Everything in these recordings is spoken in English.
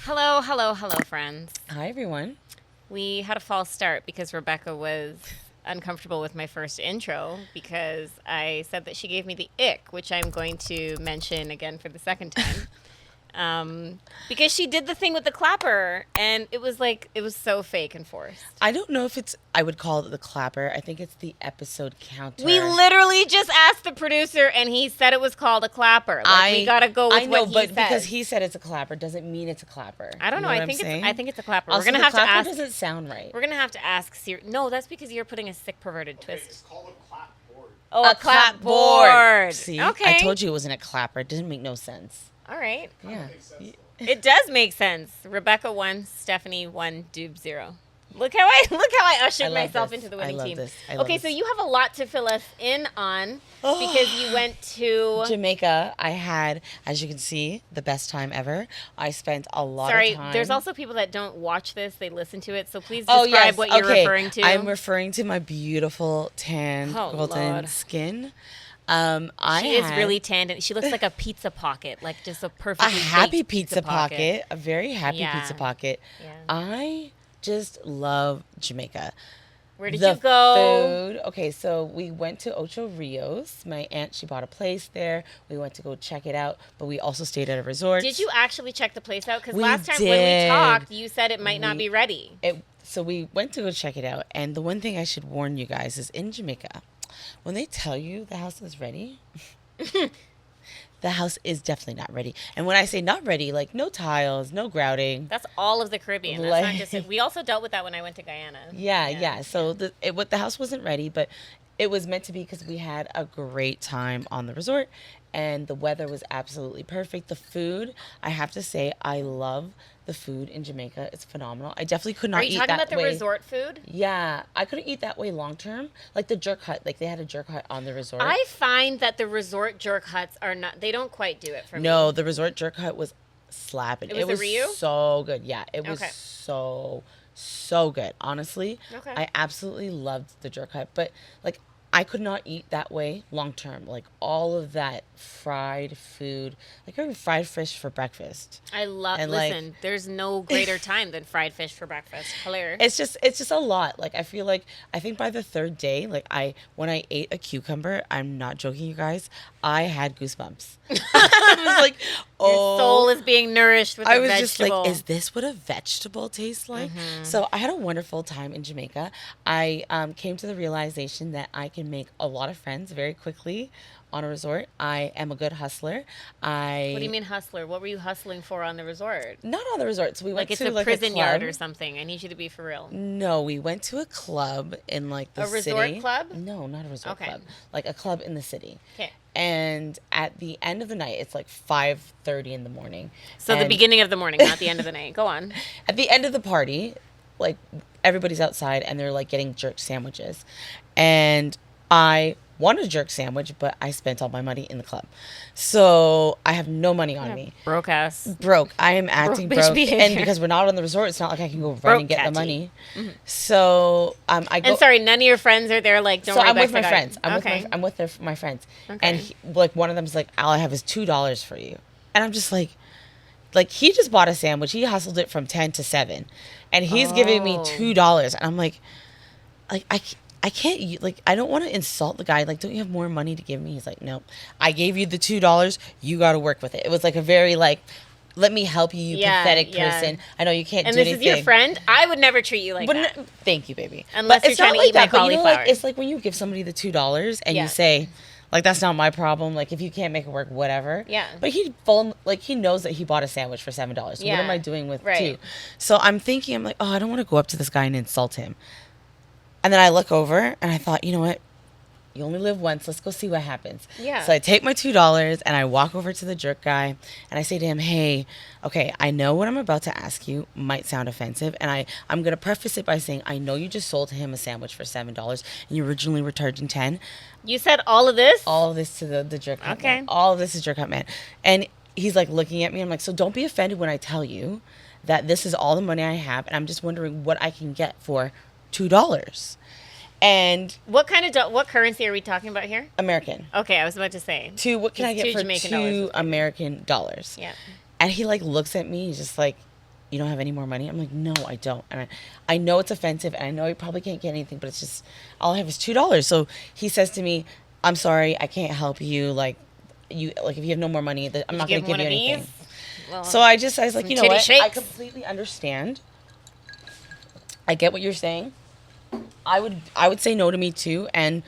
Hello, hello, hello, friends. Hi, everyone. We had a false start because Rebecca was uncomfortable with my first intro because I said that she gave me the ick, which I'm going to mention again for the second time. Because she did the thing with the clapper and it was so fake and forced. I don't know if I would call it the clapper. I think it's the episode counter. We literally just asked the producer and he said it was called a clapper. We gotta go with I know, what he but says. because he said it's a clapper doesn't mean it's a clapper. I don't know. You I what think I'm saying? I think it's a clapper. Also, We're gonna the have to clapper ask. doesn't sound right. We're gonna have to ask Siri. No, that's because you're putting a sick perverted twist. It's called a clapboard. Oh, a clapboard. See, Okay. I told you it wasn't a clapper. It didn't make no sense. All right. Yeah. Makes sense, though. It does make sense. Rebecca 1, Stephanie 1, Doob 0. Look how I ushered I love myself this. into the I winning love team. this. I love Okay, so this. you have a lot to fill us in on because you went to. Jamaica, I had, as you can see, the best time ever. I spent a lot Sorry, of time. there's also people that don't watch this; they listen to it. So please Oh, describe yes. what you're okay. referring to. I'm referring to my beautiful tan Oh, golden Lord. skin. She is really tanned, and she looks like a pizza pocket, like just a perfectly happy baked pizza pocket, a very happy Yeah. pizza pocket. Yeah. I just love Jamaica. Where did the you go? Food. Okay, so we went to Ocho Rios. My aunt, she bought a place there. We went to go check it out, but we also stayed at a resort. Did you actually check the place out? Because We last time when we did. talked, you said it might not We- be ready. So we went to go check it out, and the one thing I should warn you guys is in Jamaica, when they tell you the house is ready, the house is definitely not ready. And when I say not ready, like no tiles, no grouting. That's all of the Caribbean. That's not Like- just. We also dealt with that when I went to Guyana. Yeah. So the house wasn't ready, but it was meant to be because we had a great time on the resort, and the weather was absolutely perfect. The food, I have to say, I love the food in Jamaica. It's phenomenal. I definitely could not Are eat you talking that about the way. resort food? Yeah, I couldn't eat that way long term. Like the jerk hut, like they had a jerk hut on the resort. I find that the resort jerk huts are not. They don't quite do it for me. No, the resort jerk hut was slapping. It was the Rio? so good. Yeah, it was Okay. so good. Honestly, Okay. I absolutely loved the jerk hut, but like I could not eat that way long term. Like all of that fried food, like I had fried fish for breakfast. I love. And, like- Listen, there's no greater time than fried fish for breakfast. Hilarious. It's just a lot. Like I feel like I think by the third day, like when I ate a cucumber, I'm not joking, you guys, I had goosebumps. I was like, Your oh, soul is being nourished with I a was vegetable. just like, is this what a vegetable tastes like? So I had a wonderful time in Jamaica. I came to the realization that I can make a lot of friends very quickly on a resort. I am a good hustler. What do you mean hustler? What were you hustling for on the resort? Not on the resort. So we Like went it's to a like prison a yard club. or something. I need you to be for real. No, we went to a club in like the A resort city. club? No, not a resort Okay. club. Like a club in the city. Okay. And at the end of the night, it's like 5:30 in the morning. So the And beginning of the morning, not the end of the night. Go on. At the end of the party, like everybody's outside and they're like getting jerk sandwiches. And I wanted a jerk sandwich, but I spent all my money in the club. So I have no money on me. Broke ass. Broke. I am acting bitch broke. behavior. And because we're not on the resort, it's not like I can go run Broke and get the catchy. money. So I go. And sorry, none of your friends are there. Like, don't So worry, I'm with Bex, my I got friends. it. I'm Okay. with my friends, Okay. and like one of them's like, "All I have is $2 for you," and I'm just like he just bought a sandwich. He hustled it from 10 to 7, and he's giving me Oh. $2, and I'm like I can't like I don't want to insult the guy. Like, don't you have more money to give me? He's like, no, I gave you the $2. You got to work with it. It was like a very like, let me help you, you Yeah, pathetic yeah. person. I know you can't And do this anything. is your friend? I would never treat you like But that. no, thank you, baby. Unless But you're it's trying not to like eat my that. But you know, like cauliflower. it's like when you give somebody the $2 and Yeah. you say, like, that's not my problem. Like, if you can't make it work, whatever. Yeah. But he knows that he bought a sandwich for $7. So Yeah. what am I doing with Right. 2? So I'm thinking, I'm like, oh, I don't want to go up to this guy and insult him. And then I look over and I thought, you know what? You only live once. Let's go see what happens. Yeah. So I take my $2 and I walk over to the jerk guy and I say to him, hey, okay, I know what I'm about to ask you might sound offensive. And I'm going to preface it by saying, I know you just sold him a sandwich for $7 and you originally were charging 10. You said all of this? All of this to the jerk hut Okay. man. All of this is jerk hut man. And he's like looking at me. I'm like, so don't be offended when I tell you that this is all the money I have. And I'm just wondering what I can get for $2. And What currency are we talking about here? American. Okay, I was about to say. What can I It's get two for Jamaican $2 dollars. American dollars? Yeah. And he like looks at me, he's just like, you don't have any more money? I'm like, no, I don't. And I know it's offensive, and I know I probably can't get anything, but it's just, all I have is $2. So he says to me, I'm sorry, I can't help you. Like, if you have no more money, I'm not going to give you anything. Well, So I was like, you know what? shakes. I completely understand. I get what you're saying. I would say no to me too, and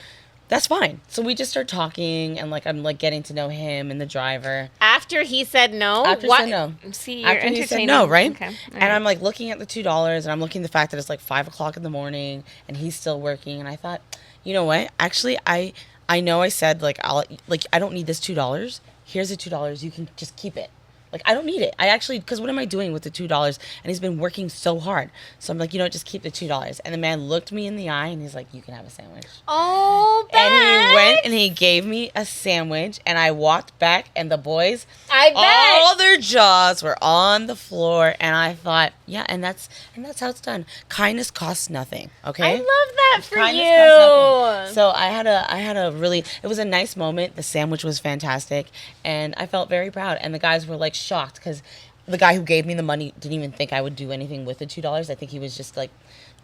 that's fine. So we just start talking, and like I'm like getting to know him and the driver. After he said no, After he said no. See, you're After he entertaining. said no, right? Okay. All And right. I'm like looking at the $2, and I'm looking at the fact that it's like 5:00 in the morning, and he's still working. And I thought, you know what? Actually, I know I said like I don't need this $2. Here's the $2. You can just keep it. Like, I don't need it. I actually, because what am I doing with the $2? And he's been working so hard. So I'm like, you know what, just keep the $2. And the man looked me in the eye and he's like, you can have a sandwich. Oh, and he went and he gave me a sandwich. And I walked back and the boys, all their jaws were on the floor. And I thought, yeah, and that's how it's done. Kindness costs nothing. Okay. I love that for Kindness you. costs nothing. So I had a really, it was a nice moment. The sandwich was fantastic. And I felt very proud. And the guys were like shocked because the guy who gave me the money didn't even think I would do anything with the $2. I think he was just like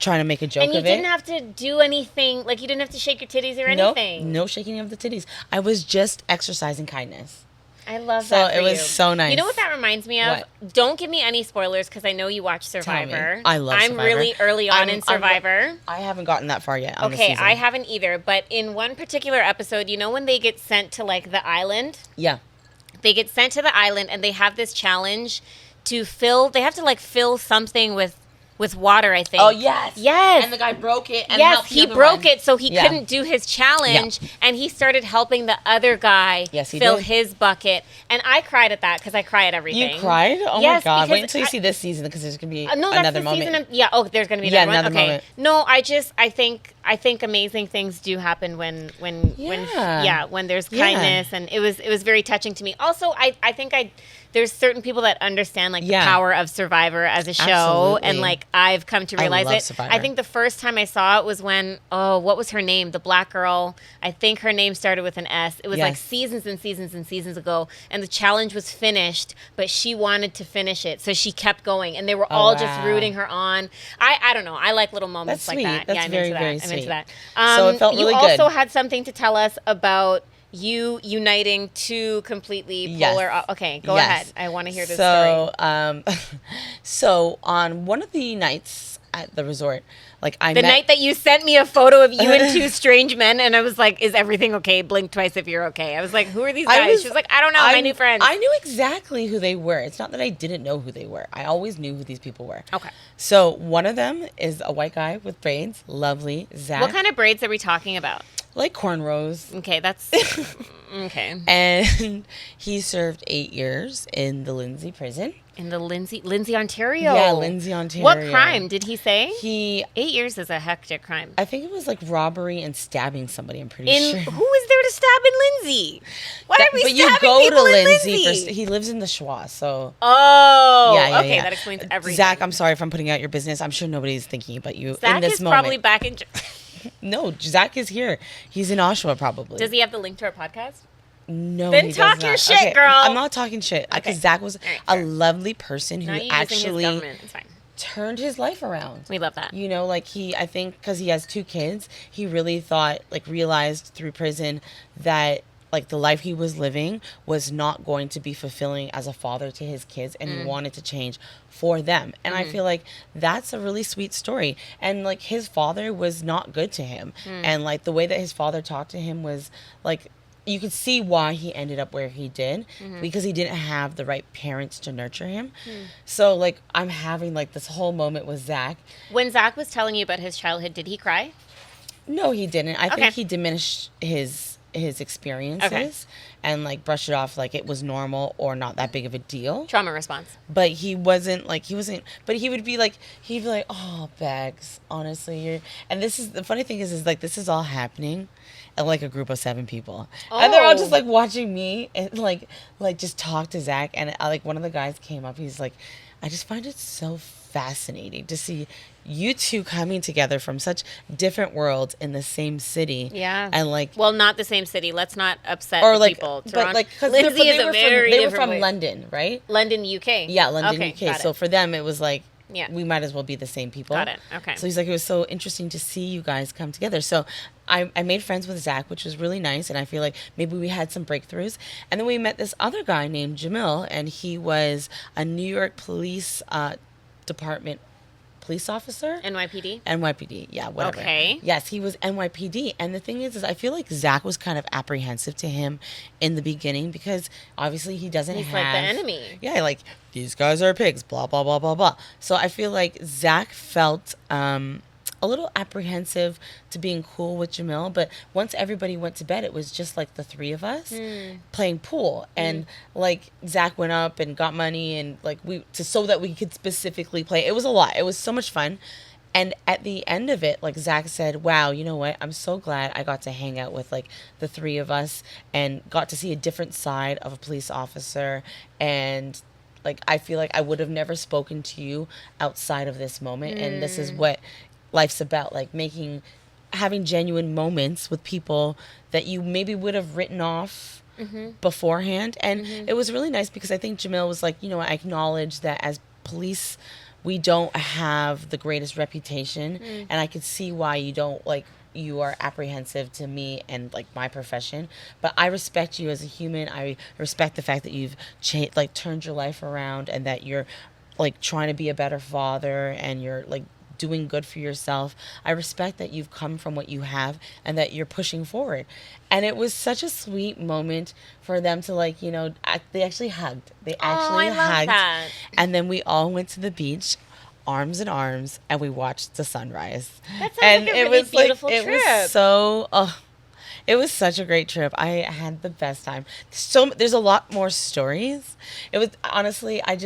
trying to make a joke of it. And you didn't have to do anything, like you didn't have to shake your titties or anything. No shaking of the titties. I was just exercising kindness. I love that. So it was so nice. You know what that reminds me of? What? Don't give me any spoilers because I know you watch Survivor. I love Survivor. I'm really early on in Survivor. I haven't gotten that far yet on the Okay, season. I haven't either. But in one particular episode, you know when they get sent to like the island? Yeah. They get sent to the island and they have this challenge to fill. They have to like fill something with water, I think. Oh, yes. Yes. And the guy broke it. And yes, he broke it, so he Yeah. couldn't do his challenge, and he started helping the other guy fill did. his bucket. And I cried at that because I cry at everything. You cried? Oh, Yes, my God. because Wait until you see this season because there's going to be no, that's another the moment. season. There's going to be another one. another Okay. moment. No, I think amazing things do happen when there's kindness, and it was very touching to me. Also, I think there's certain people that understand like the power of Survivor as a show, Absolutely. and like I've come to realize love it. Survivor. I think the first time I saw it was when what was her name? The black girl. I think her name started with an S. It was like seasons and seasons and seasons ago, and the challenge was finished, but she wanted to finish it, so she kept going, and they were all just rooting her on. I don't know. I like little moments That's like sweet. that. That's I'm very, into that. very I'm sweet. into that. So it felt really you good. also had something to tell us about you uniting two completely polar. Okay, go ahead. I want to hear this story. So on one of the nights at the resort, like the night that you sent me a photo of you and two strange men, and I was like, "Is everything okay?" Blink twice if you're okay. I was like, "Who are these guys?" She was like, "I don't know, my new friends." I knew exactly who they were. It's not that I didn't know who they were. I always knew who these people were. Okay. So one of them is a white guy with braids, lovely, Zach. What kind of braids are we talking about? Like cornrows. Okay, that's okay. And he served 8 years in the Lindsay prison. In the Lindsay, Ontario. Yeah, Lindsay, Ontario. What crime did he say? 8 years is a hectic crime. I think it was like robbery and stabbing somebody. I'm pretty sure. Who is there to stab in Lindsay? Why are we but stabbing you go people to in Lindsay. Lindsay? He lives in the Schwa, so. Oh, Yeah, okay, that explains everything. Zach, I'm sorry if I'm putting out your business. I'm sure nobody's thinking about you Zach in this is moment. probably back in. No, Zach is here. He's in Oshawa, probably. Does he have the link to our podcast? No, Then he talk does your not. shit, Okay, girl. I'm not talking shit. Because Zach was a fair. lovely person who Not you using his actually government. It's fine. turned his life around. We love that. You know, like I think because he has 2 kids, he really realized through prison that like the life he was living was not going to be fulfilling as a father to his kids, and he wanted to change for them. And I feel like that's a really sweet story. And like his father was not good to him. And like the way that his father talked to him was like, you could see why he ended up where he did, because he didn't have the right parents to nurture him. So like I'm having like this whole moment with Zach. When Zach was telling you about his childhood, did he cry? No, he didn't. I think he diminished his experiences and like brushed it off like it was normal or not that big of a deal. Trauma response. But he wasn't, but he would be like, oh, Bags, honestly, you're, and this is, the funny thing is like, this is all happening at like a group of 7 people. And they're all just like watching me and like just talk to Zach. And like one of the guys came up, he's like, I just find it so fascinating to see you two coming together from such different worlds in the same city. Yeah. And like, well, not the same city. Let's not upset or the like, people. but like, because Lindsay is a very they were different from way. London, right? London, UK. Yeah, London, Okay, UK. got So it. for them, it was like, Yeah. we might as well be the same people. Got it. Okay. So he's like, it was so interesting to see you guys come together. So I made friends with Zach, which was really nice. And I feel like maybe we had some breakthroughs. And then we met this other guy named Jamil, and he was a New York Police Department police officer. NYPD, yeah, whatever. Okay. Yes, he was NYPD. And the thing is I feel like Zach was kind of apprehensive to him in the beginning because obviously he doesn't He's have... like the enemy. Yeah, like, these guys are pigs, blah, blah, blah, blah, blah. So I feel like Zach felt a little apprehensive to being cool with Jamil, but once everybody went to bed, it was just like the three of us playing pool, and like Zach went up and got money, and like so that we could specifically play. It was a lot. It was so much fun. And at the end of it, like Zach said, wow, you know what? I'm so glad I got to hang out with like the three of us and got to see a different side of a police officer. And like, I feel like I would have never spoken to you outside of this moment. And this is what life's about, like having genuine moments with people that you maybe would have written off beforehand. And it was really nice because I think Jamil was like, you know, I acknowledge that as police, we don't have the greatest reputation. And I could see why you are apprehensive to me and like my profession, but I respect you as a human. I respect the fact that you've turned your life around, and that you're like trying to be a better father, and you're like doing good for yourself. I respect that you've come from what you have and that you're pushing forward. And it was such a sweet moment for them to like, you know, they actually hugged. They actually I love hugged. that. And then we all went to the beach, arms in arms, and we watched the sunrise. That sounds like a really beautiful trip. It was so, it was such a great trip. I had the best time. So there's a lot more stories. It was honestly, I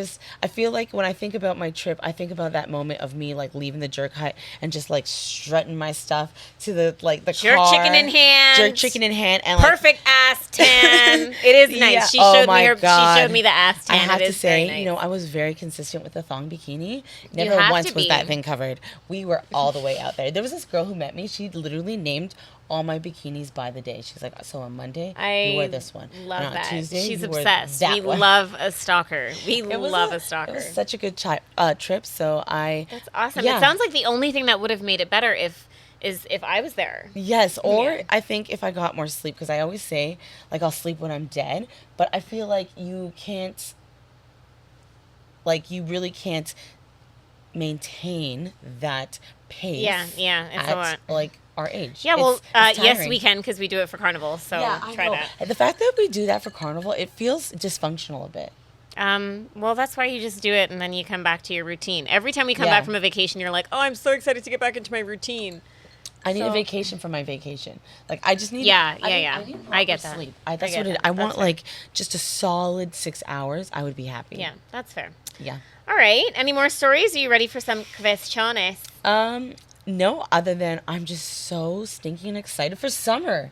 feel like when I think about my trip, I think about that moment of me like leaving the jerk hut and just like strutting my stuff to the jerk car. chicken in hand. Jerk chicken in hand, and like, perfect ass tan. It is nice. Yeah. She Oh showed my me God. She showed me the ass tan. I have It to is very say, nice. you know, I was very consistent with the thong bikini. Never have once to was be. that thing covered. We were all the way out there. There was this girl who met me. She literally named all my bikinis by the day. She's like, so on Monday, you wear this one. Love and on that. Tuesday, She's you wear obsessed. that We one. love a stalker. We It was love a stalker. It was such a good trip. So That's awesome. Yeah. It sounds like the only thing that would have made it better is if I was there. Yes, or Yeah. I think if I got more sleep, because I always say, like, I'll sleep when I'm dead, but I feel like you really can't maintain that pace. Yeah, it's a lot. Like our age. Yeah, well, It's yes, tiring. we can because we do it for Carnival. So I try know. that. And the fact that we do that for Carnival, it feels dysfunctional a bit. Well, that's why you just do it and then you come back to your routine. Every time we come Yeah. back from a vacation, you're like, oh, I'm so excited to get back into my routine. I need a So- vacation from my vacation. Like, I just need. Yeah. I need I get proper that. sleep. I That's get what it. that. I That's want fair. like just a solid 6 hours. I would be happy. Yeah, that's fair. Yeah. All right. Any more stories? Are you ready for some questiones? No, other than I'm just so stinking excited for summer.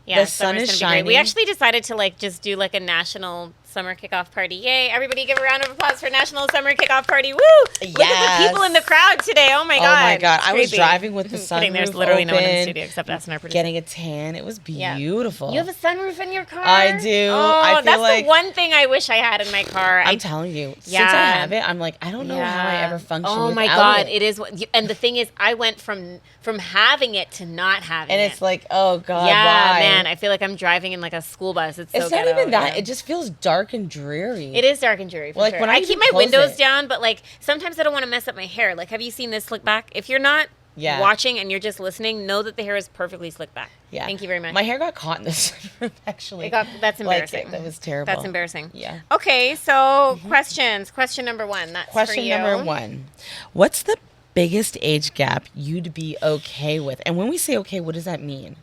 Yeah, The sun summer's is gonna be great. We shining. actually decided to like just do like a national summer kickoff party. Yay! Everybody, give a round of applause for National Summer Kickoff Party. Woo! Look at the people in the crowd today. Oh my god! Oh my god! It's I was crazy. driving with the Kidding, sunroof there's literally no one in the open, studio except us and our producer. getting a tan. It was Yeah. beautiful. You have a sunroof in your car? I do. Oh, I feel that's like- the one thing I wish I had in my car. I'm telling you, since I Yeah. have it, I'm like, I don't know how I ever function. Oh my without god, it. it is. And the thing is, I went from having it to not having And it. it's like, oh god, yeah, why? man, I feel like I'm driving in like a school bus. It's so It's not ghetto, even that. yeah. It just feels dark and dreary. It is dark and dreary. For Like, sure. when I I keep even my close windows it- down, but like sometimes I don't want to mess up my hair. Like, have you seen this slick back? If you're not Yeah. watching and you're just listening, know that the hair is perfectly slicked back. Yeah. Thank you very much. My hair got caught in the sunroof, actually. That's embarrassing. That was terrible. That's embarrassing. Yeah. Okay, so questions. Question number one. That's for Question you. number one. What's the biggest age gap you'd be okay with? And when we say okay, what does that mean?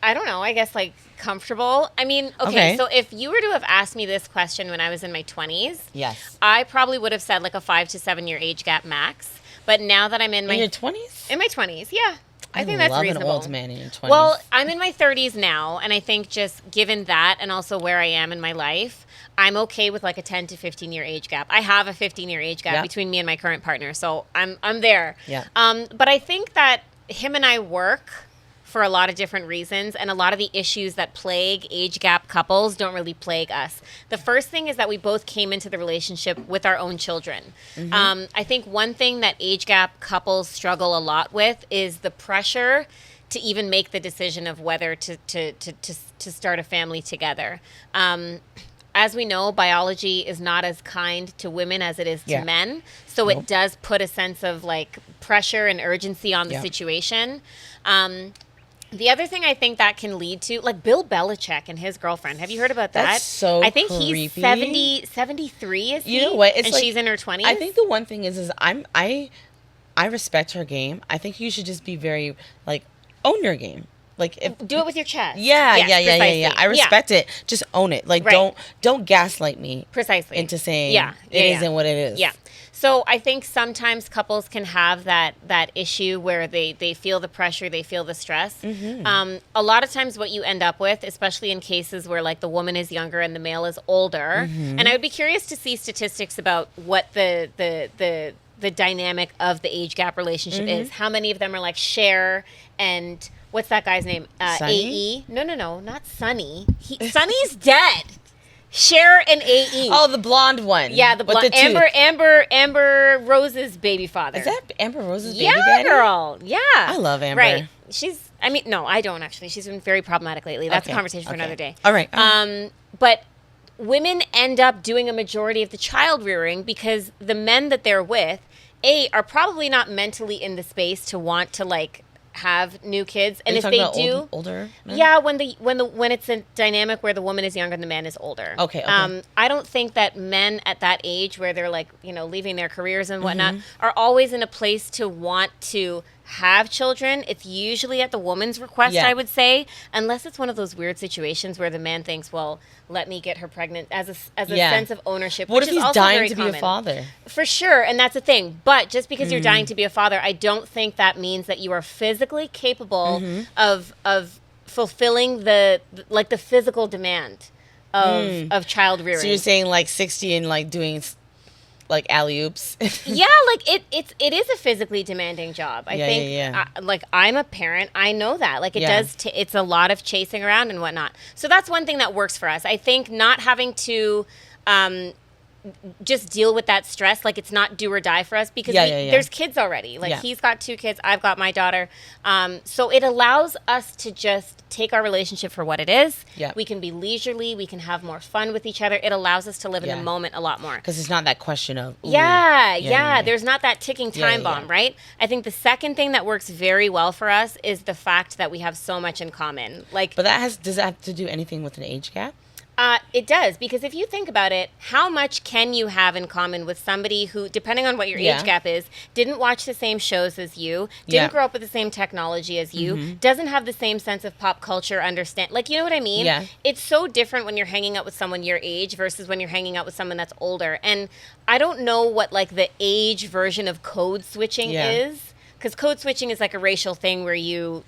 I don't know. I guess like comfortable. I mean, okay, so if you were to have asked me this question when I was in my 20s, Yes. I probably would have said like a 5 to 7 year age gap max. But now that I'm in In your 20s? in my 20s, yeah. I think that's love reasonable. an old man in your 20s. Well, I'm in my 30s now, and I think just given that and also where I am in my life, I'm okay with like a 10 to 15-year age gap. I have a 15-year age gap Yeah. between me and my current partner, so I'm there. Yeah. But I think that him and I work for a lot of different reasons, and a lot of the issues that plague age gap couples don't really plague us. The first thing is that we both came into the relationship with our own children. I think one thing that age gap couples struggle a lot with is the pressure to even make the decision of whether to start a family together. As we know, biology is not as kind to women as it is to men. So it does put a sense of like pressure and urgency on the situation. The other thing I think that can lead to, like Bill Belichick and his girlfriend. Have you heard about that? That's so I think creepy. he's 73, is he? You know what? It's and like, she's in her 20s? I think the one thing is I respect her game. I think you should just be very, like, own your game. Like, if do it with your chest. Yeah. Precisely. I respect it. Just own it. Like, don't gaslight me. Precisely. Into saying it isn't what it is. Yeah. So I think sometimes couples can have that issue where they feel the pressure, they feel the stress. A lot of times what you end up with, especially in cases where like the woman is younger and the male is older, and I would be curious to see statistics about what the dynamic of the age gap relationship is. How many of them are like Cher and what's that guy's name? Sonny? AE? No, not Sonny. Sonny's dead. Cher and AE. Oh, the blonde one. Yeah, the blonde. Amber Rose's baby father. Is that Amber Rose's baby daddy? Yeah, girl. Yeah. I love Amber. Right. No, I don't actually. She's been very problematic lately. That's a conversation for another day. All right. But women end up doing a majority of the child rearing because the men that they're with, are probably not mentally in the space to want to like have new kids, and if they do, older men? Yeah, when it's a dynamic where the woman is younger and the man is older. Okay. I don't think that men at that age where they're like, leaving their careers and whatnot are always in a place to want to have children. It's usually at the woman's request, I would say, unless it's one of those weird situations where the man thinks, well, let me get her pregnant as a sense of ownership. What which if is he's also dying very to common. be a father? For sure, and that's the thing. But just because you're dying to be a father, I don't think that means that you are physically capable of fulfilling the physical demand of child rearing. So you're saying like 60 and like doing like alley-oops? Yeah, like it is a physically demanding job. I think like I'm a parent, I know that. Like it does it's a lot of chasing around and whatnot. So that's one thing that works for us. I think not having to just deal with that stress, like it's not do or die for us because there's kids already. Like he's got 2 kids, I've got my daughter. So it allows us to just take our relationship for what it is. Yeah. We can be leisurely, we can have more fun with each other. It allows us to live in the moment a lot more. Because it's not that question of, there's not that ticking time bomb, right? I think the second thing that works very well for us is the fact that we have so much in common. Like, but does that have to do anything with an age gap? It does, because if you think about it, how much can you have in common with somebody who, depending on what your age gap is, didn't watch the same shows as you, didn't grow up with the same technology as you, doesn't have the same sense of pop culture understand, like, you know what I mean? Yeah. It's so different when you're hanging out with someone your age versus when you're hanging out with someone that's older. And I don't know what, like, the age version of code switching is. Because code switching is like a racial thing where you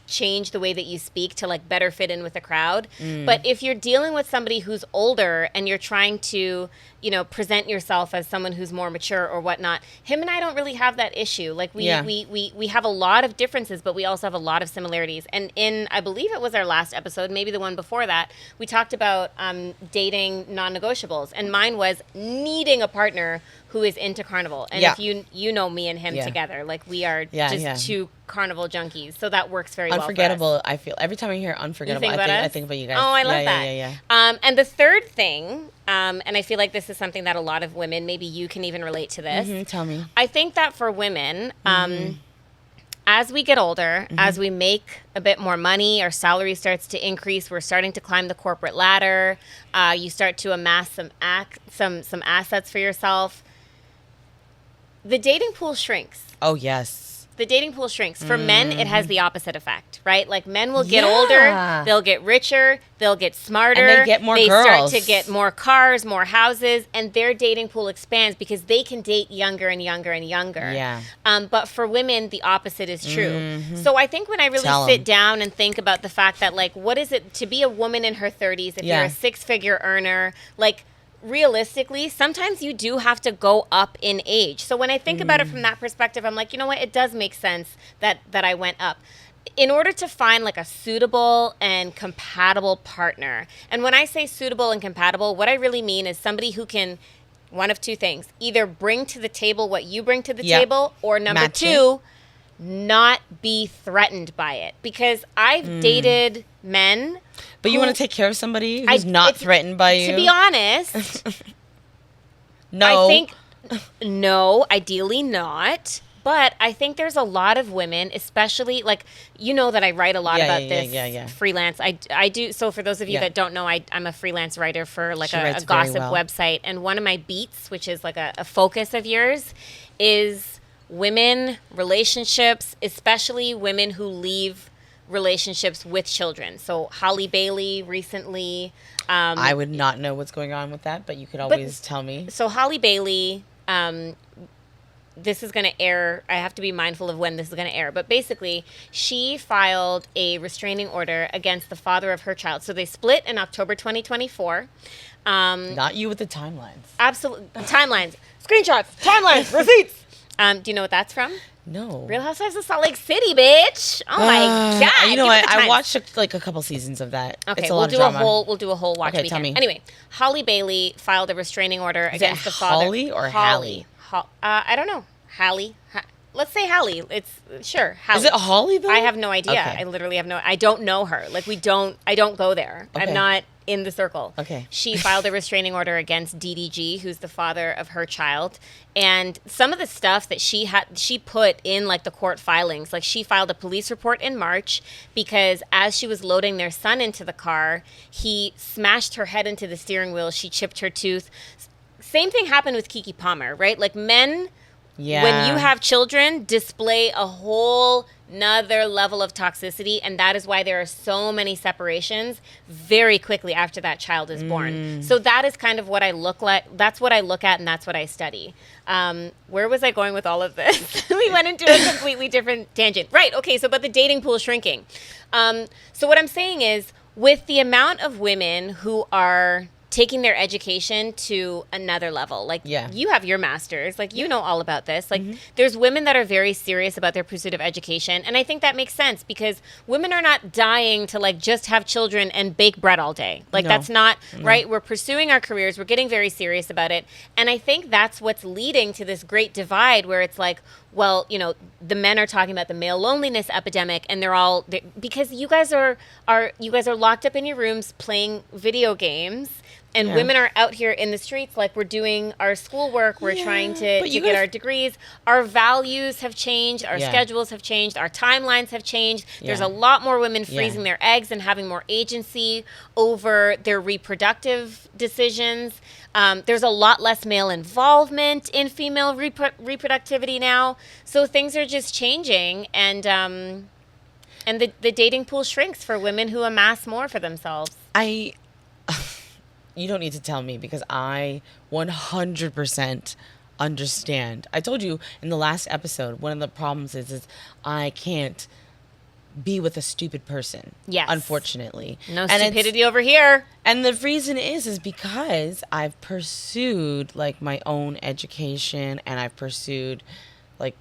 change the way that you speak to like better fit in with the crowd. But if you're dealing with somebody who's older and you're trying to, present yourself as someone who's more mature or whatnot, him and I don't really have that issue. Like we have a lot of differences, but we also have a lot of similarities. And I believe it was our last episode, maybe the one before that, we talked about dating non-negotiables. And mine was needing a partner who is into carnival. And if you know me and him together, like we are just 2 carnival junkies. So that works very Unforgettable, well for us. I feel. Every time I hear Unforgettable, I think about you guys. Oh, I love that. And the third thing, and I feel like this is something that a lot of women, maybe you can even relate to this. Tell me. I think that for women, as we get older, as we make a bit more money, our salary starts to increase, we're starting to climb the corporate ladder, you start to amass some assets for yourself. The dating pool shrinks. Oh, yes. The dating pool shrinks. For men, it has the opposite effect, right? Like men will get older, they'll get richer, they'll get smarter. And they get more girls. They start to get more cars, more houses, and their dating pool expands because they can date younger and younger and younger. Yeah. But for women, the opposite is true. So I think when I really sit down and think about the fact that, like, what is it to be a woman in her 30s if you're a 6-figure earner, like, realistically, sometimes you do have to go up in age. So when I think about it from that perspective, I'm like, you know what? It does make sense that I went up. In order to find like a suitable and compatible partner. And when I say suitable and compatible, what I really mean is somebody who can, one of two things, either bring to the table what you bring to the table, or number Match two, not be threatened by it. Because I've dated men. But you want to take care of somebody who's not threatened by you? To be honest, no. I think, no, ideally not. But I think there's a lot of women, especially, like, you know that I write a lot about this freelance. I do. So for those of you that don't know, I'm a freelance writer for like a gossip website. And one of my beats, which is like a focus of yours, is women, relationships, especially women who leave relationships with children. So Holly Bailey recently. I would not know what's going on with that, but you could always tell me. So Holly Bailey, this is going to air. I have to be mindful of when this is going to air. But basically, she filed a restraining order against the father of her child. So they split in October 2024. Not you with the timelines. Absolutely. Timelines. Screenshots. Timelines. Receipts. Do you know what that's from? No. Real Housewives of Salt Lake City, bitch. Oh my God. You know what? I watched a couple seasons of that. Okay, it's a lot of drama. We'll do a whole watch weekend. Tell me. Anyway, Holly Bailey filed a restraining order against the father. Holly or Hallie? I don't know. Hallie. Let's say Hallie. It's sure. Hallie. Is it Holly though? I have no idea. Okay. I literally have I don't know her. Like I don't go there. Okay. I'm not in the circle. Okay. She filed a restraining order against DDG, who's the father of her child. And some of the stuff that she put in like the court filings, like she filed a police report in March because as she was loading their son into the car, he smashed her head into the steering wheel. She chipped her tooth. Same thing happened with Keke Palmer, right? Like men, when you have children, display a whole nother level of toxicity, and that is why there are so many separations very quickly after that child is born. So that is kind of what I look like. That's what I look at, and that's what I study. Where was I going with all of this? We went into a completely different tangent. Right, okay, so about the dating pool shrinking. So what I'm saying is, with the amount of women who are taking their education to another level. Like, you have your master's. Like, you know all about this. Like, there's women that are very serious about their pursuit of education. And I think that makes sense because women are not dying to, like, just have children and bake bread all day. Like, that's not, right? We're pursuing our careers. We're getting very serious about it. And I think that's what's leading to this great divide where it's like, well, you know, the men are talking about the male loneliness epidemic, and because you guys are locked up in your rooms playing video games, and women are out here in the streets like we're doing our schoolwork, we're trying to get our degrees. Our values have changed, our schedules have changed, our timelines have changed. There's a lot more women freezing their eggs and having more agency over their reproductive decisions. There's a lot less male involvement in female reproductivity now. So things are just changing, and the dating pool shrinks for women who amass more for themselves. You don't need to tell me because I 100% understand. I told you in the last episode, one of the problems is I can't be with a stupid person. Yes. Unfortunately. No stupidity over here. And the reason is because I've pursued like my own education and I've pursued like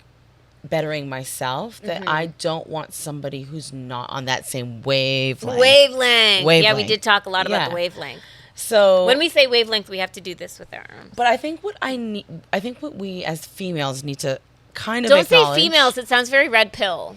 bettering myself that I don't want somebody who's not on that same wavelength. Yeah, we did talk a lot about the wavelength. So when we say wavelength, we have to do this with our arms. But I think what we as females need to kind of don't acknowledge. Say females. It sounds very red pill.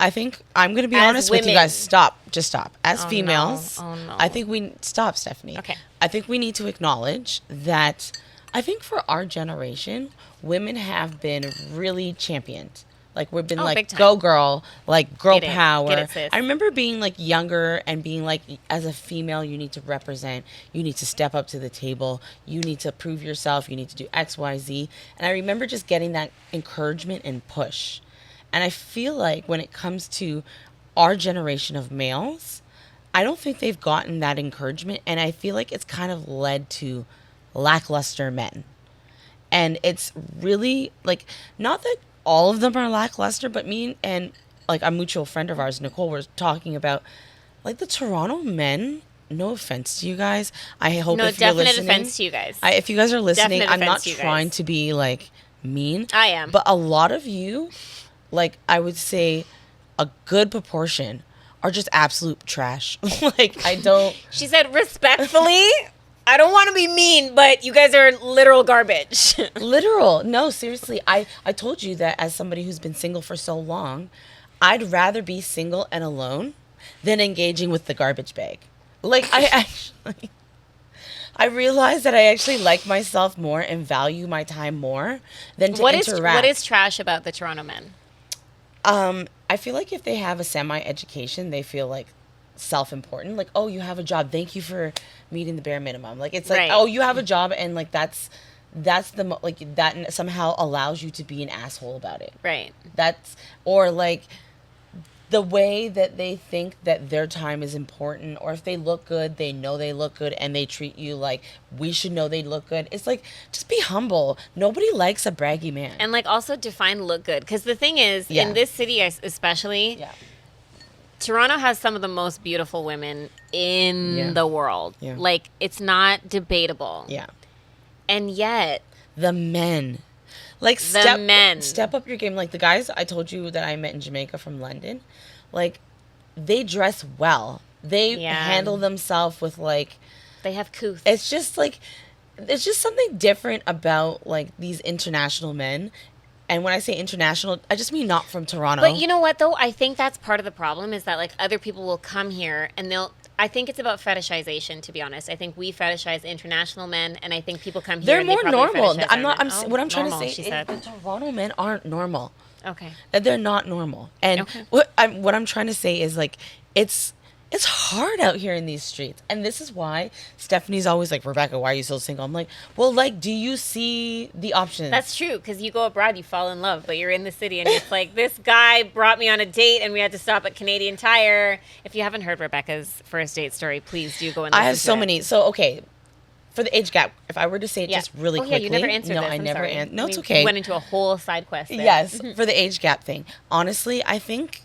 I think I'm going to be honest with you guys. Stop. Just stop. As females, no. I think stop, Stephanie. Okay. I think we need to acknowledge that I think for our generation, women have been really championed. Like we've been like, go girl, like girl power. Get it, sis. I remember being like younger and being like, as a female, you need to represent, you need to step up to the table, you need to prove yourself, you need to do X, Y, Z. And I remember just getting that encouragement and push. And I feel like when it comes to our generation of males, I don't think they've gotten that encouragement. And I feel like it's kind of led to lackluster men. And it's really like, not that all of them are lackluster, but me and like a mutual friend of ours, Nicole, were talking about like the Toronto men no offense to you guys. I hope No, if you're definite listening, offense to you guys. if you guys are listening, Definite I'm not offense to you trying guys. to be like mean. I am. But a lot of you, like I would say, a good proportion are just absolute trash. Like I don't. She said, respectfully, I don't want to be mean, but you guys are literal garbage. Literal. No, seriously. I told you that as somebody who's been single for so long, I'd rather be single and alone than engaging with the garbage bag. Like I realized that I actually like myself more and value my time more than to interact. What is trash about the Toronto men? I feel like if they have a semi-education, they feel like self-important. Like, oh, you have a job. Thank you for meeting the bare minimum. Like, it's like, Right. oh, you have a job, and like that's like that somehow allows you to be an asshole about it. Right. That's or like the way that they think that their time is important, or if they look good, they know they look good, and they treat you like we should know they look good. It's like, just be humble. Nobody likes a braggy man. And like also define look good. Because the thing is, Yeah. in this city especially, Yeah. Toronto has some of the most beautiful women in Yeah. the world. Yeah. Like, it's not debatable. Yeah. And yet, The men. Like men. step up your game. Like the guys I told you that I met in Jamaica from London, like they dress well. They Yeah. handle themselves with like they have couth. it's just something different about like these international men. And when I say international, I just mean not from Toronto. But you know what, though? I think that's part of the problem is that, like, other people will come here and I think it's about fetishization, to be honest. I think we fetishize international men, and I think people come here They're and they more probably normal. fetishize I'm our not. men. What I'm trying to Normal, say she is said. the Toronto men aren't normal. Okay. They're not normal. And Okay. what I'm trying to say is like it's hard out here in these streets. And this is why Stephanie's always like, Rebecca, why are you so single? I'm like, well, like, do you see the options? That's true, because you go abroad, you fall in love, but you're in the city, and it's like, this guy brought me on a date, and we had to stop at Canadian Tire. If you haven't heard Rebecca's first date story, please do go and listen I have to so it. many. So, okay. For the age gap, if I were to say it Yeah. just really oh, quickly. yeah, you never answered no, this. I I'm never sorry. answered. No, it's We okay. went into a whole side quest there. Yes, for the age gap thing. Honestly, I think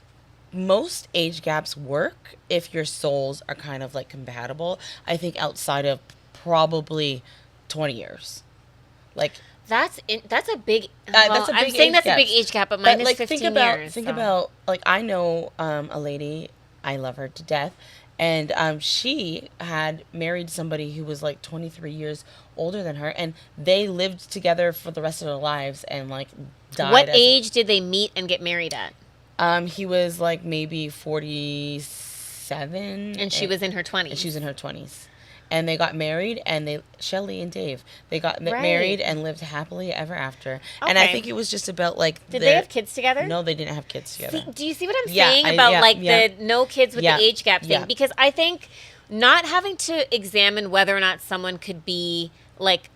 most age gaps work if your souls are kind of like compatible. I think outside of probably 20 years. Like That's a big. that's a I'm big saying age that's gap. a big age gap, but mine is like 15 years. think so. about like I know a lady, I love her to death, and she had married somebody who was like 23 years older than her, and they lived together for the rest of their lives and like died. What age did they meet and get married at? He was like maybe 47, And she was in her 20s. and she was in her 20s. And they got married, and Shelley and Dave, they got Right. married and lived happily ever after. And I Okay. think it was just about like Did they have kids together? No, they didn't have kids together. See, do you see what I'm Yeah, saying I- about yeah, like yeah. the no kids with Yeah, the age gap thing? yeah. Because I think not having to examine whether or not someone could be like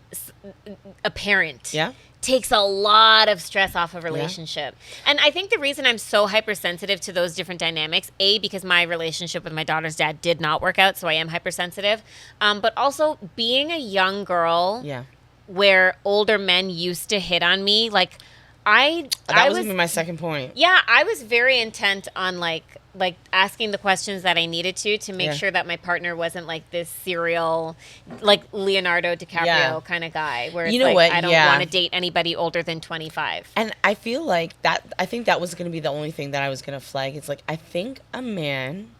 a parent Yeah. takes a lot of stress off a relationship. And I think the reason I'm so hypersensitive to those different dynamics, because my relationship with my daughter's dad did not work out, so I am hypersensitive. But also being a young girl Yeah. where older men used to hit on me, like I That was was gonna be my second point. yeah, I was very intent on like asking the questions that I needed to make Yeah. sure that my partner wasn't like this serial, like Leonardo DiCaprio Yeah. kind of guy, where it's You know like what? I don't Yeah. want to date anybody older than 25. And I feel like I think that was going to be the only thing that I was going to flag. It's like, I think a man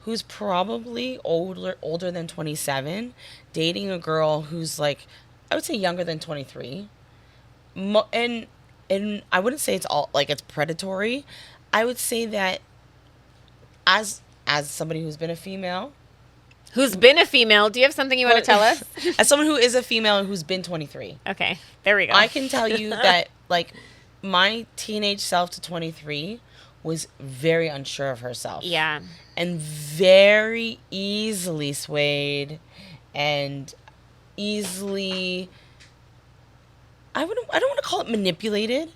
who's probably older than 27, dating a girl who's like, I would say younger than 23. And I wouldn't say it's all like it's predatory. I would say that as somebody who's been a female, Who's been a female? Do you have something you want to tell us? as someone who is a female who's been 23, Okay, there we go. I can tell you that like my teenage self to 23 was very unsure of herself. Yeah. And very easily swayed and easily I don't want to call it manipulated,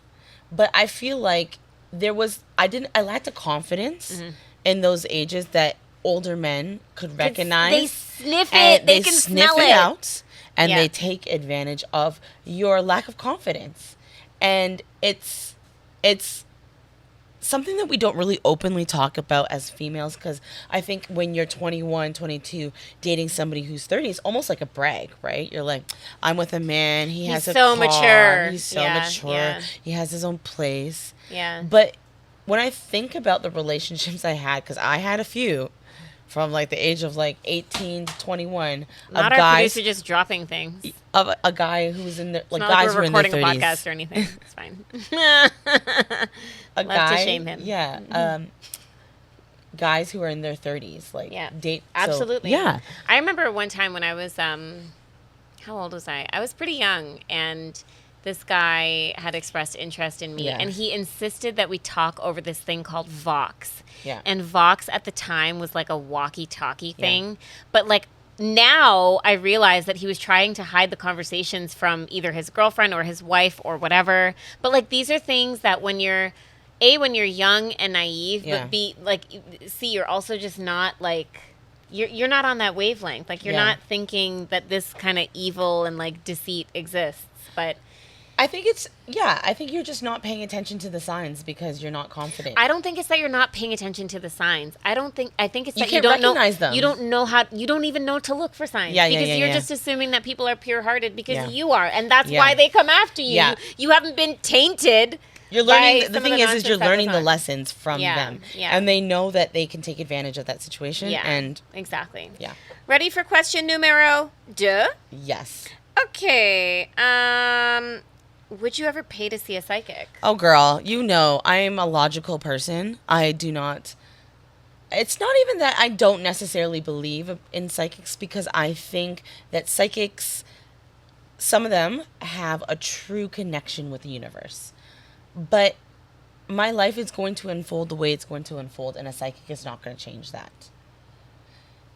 but I feel like I lacked the confidence in those ages that older men could recognize. They sniff and it. They can sniff smell it it. out, and Yeah. they take advantage of your lack of confidence. And it's something that we don't really openly talk about as females, because I think when you're 21, 22, dating somebody who's 30 is almost like a brag, right? You're like, I'm with a man, he has a so car, mature. he's so Yeah, mature, yeah. he has his own place. Yeah. But when I think about the relationships I had, because I had a few from like the age of like 18 to 21, Not of our guys, producer just dropping things. of a guy who's in their, It's like not guys like who we're are in their recording a 30s. podcast or anything. It's fine. A Love guy, to shame him. yeah, guys who are in their 30s, like Yeah, date. absolutely. So, yeah, I remember one time when I was, how old was I? I was pretty young, and this guy had expressed interest in me, Yeah. and he insisted that we talk over this thing called Vox. Yeah. And Vox at the time was like a walkie-talkie thing, but like now I realize that he was trying to hide the conversations from either his girlfriend or his wife or whatever. But like these are things that when you're young and naive, Yeah. but B, like, C, you're also just not like. You're not on that wavelength. Like, you're Yeah. not thinking that this kind of evil and, like, deceit exists. But I think I think you're just not paying attention to the signs because you're not confident. I don't think it's that you're not paying attention to the signs. I think it's You that you can't don't know. recognize them. You don't know how. You don't even know to look for signs. Yeah, yeah, because yeah, you're yeah. just assuming that people are pure-hearted because Yeah. you are, and that's Yeah. why they come after you. Yeah. You haven't been tainted. You're by learning. some The of thing is nonsense you're that learning goes the on. lessons from Yeah, them, yeah. and they know that they can take advantage of that situation. Yeah, And exactly. yeah, Ready for question numero 2? yes. Okay. Would you ever pay to see a psychic? Oh, girl, you know I'm a logical person. I do not. It's not even that I don't necessarily believe in psychics, because I think that psychics, some of them have a true connection with the universe. But my life is going to unfold the way it's going to unfold, and a psychic is not going to change that.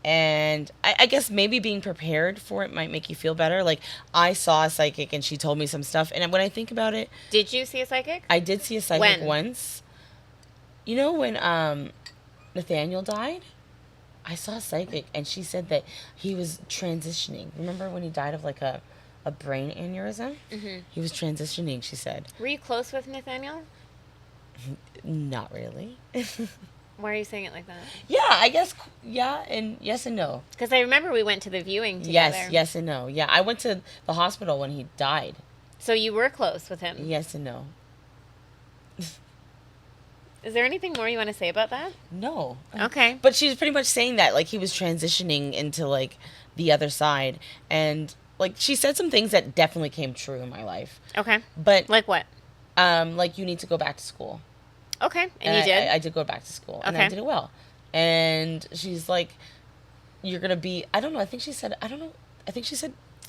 And I guess maybe being prepared for it might make you feel better. Like, I saw a psychic and she told me some stuff. And when I think about it, Did you see a psychic? I did see a psychic When? once. You know when Nathaniel died? I saw a psychic and she said that he was transitioning. Remember when he died of like a brain aneurysm? Mm-hmm. He was transitioning, she said. Were you close with Nathaniel? Not really. Why are you saying it like that? Yeah, I guess, yeah, and yes and no. Because I remember we went to the viewing together. Yes and no. Yeah, I went to the hospital when he died. So you were close with him. Yes and no. Is there anything more you want to say about that? No. Okay. But she's pretty much saying that, like, he was transitioning into, like, the other side. And, like, she said some things that definitely came true in my life. Okay. But, Like what? like, you need to go back to school. Okay. And you did? I did go back to school. And I Okay. did it well. And she's like, you're going to be, I don't know. I think she said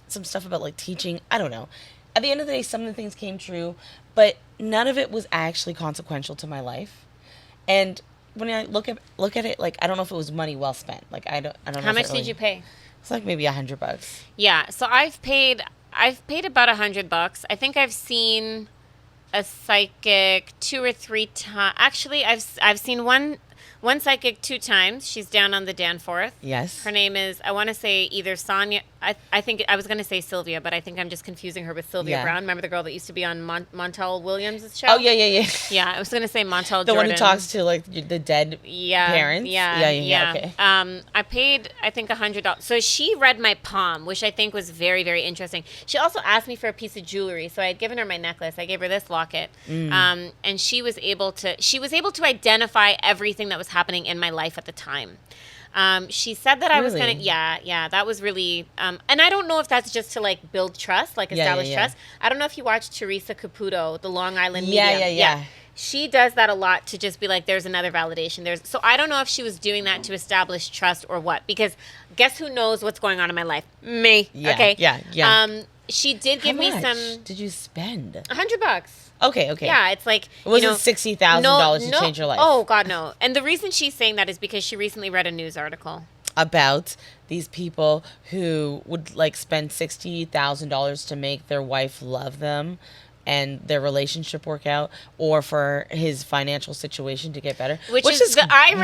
some stuff about, like, teaching. I don't know. At the end of the day, some of the things came true. But none of it was actually consequential to my life. And when I look at it, like, I don't know if it was money well spent. Like, I don't know. How if much it really, did you pay? It's like maybe $100. Yeah. So I've paid about $100. I think I've seen a psychic 2 or 3 times. Actually, I've seen one psychic 2 times. She's down on the Danforth. Yes. Her name is, I want to say either Sonia. I think I was going to say Sylvia, but I think I'm just confusing her with Sylvia Yeah. Brown. Remember the girl that used to be on Montel Williams' show? Oh, yeah. Yeah, I was going to say Montel The Jordan. one who talks to, like, the dead parents? Yeah. Okay. I paid, I think, $100. So she read my palm, which I think was very, very interesting. She also asked me for a piece of jewelry. So I had given her my necklace. I gave her this locket. And she was able to identify everything that was happening in my life at the time. She said that I was Really? going to, yeah, that was really, and I don't know if that's just to, like, build trust, like, establish yeah. trust. I don't know if you watched Teresa Caputo, the Long Island Yeah, medium. yeah. She does that a lot to just be like, there's another validation. So I don't know if she was doing that to establish trust or what, because guess who knows what's going on in my life? Me. Yeah, Okay. yeah. She did How give me much some did you spend? $100. Okay. Yeah, it's like, It wasn't $60,000 to change your life. Oh God, no. And the reason she's saying that is because she recently read a news article. About these people who would, like, spend $60,000 to make their wife love them and their relationship work out, or for his financial situation to get better. Which is the irony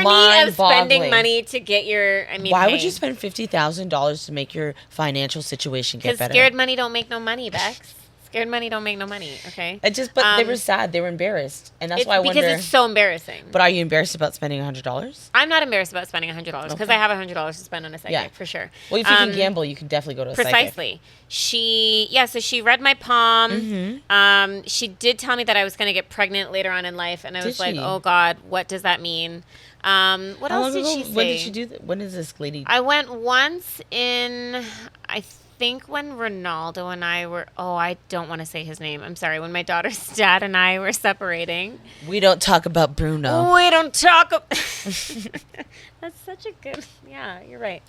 of spending mind-boggling. money to get your, I mean, Why hey, would you spend $50,000 to make your financial situation get because better? scared money don't make no money, Bex. Scared money don't make no money, okay? But they were sad. They were embarrassed. And that's why I wonder. Because it's so embarrassing. But are you embarrassed about spending $100? I'm not embarrassed about spending $100 because I have $100 to spend on a psychic, for sure. Well, if you can gamble, you can definitely go to a psychic. Precisely. So she read my palm. Mm-hmm. She did tell me that I was going to get pregnant later on in life. And I was like, she? oh, God, what does that mean? What How else long did ago? she say? When did she do that? When is this lady? I went once in, I think when Ronaldo and I were, I don't want to say his name. I'm sorry. When my daughter's dad and I were separating. We don't talk about Bruno. We don't talk. That's such a good, yeah, you're right.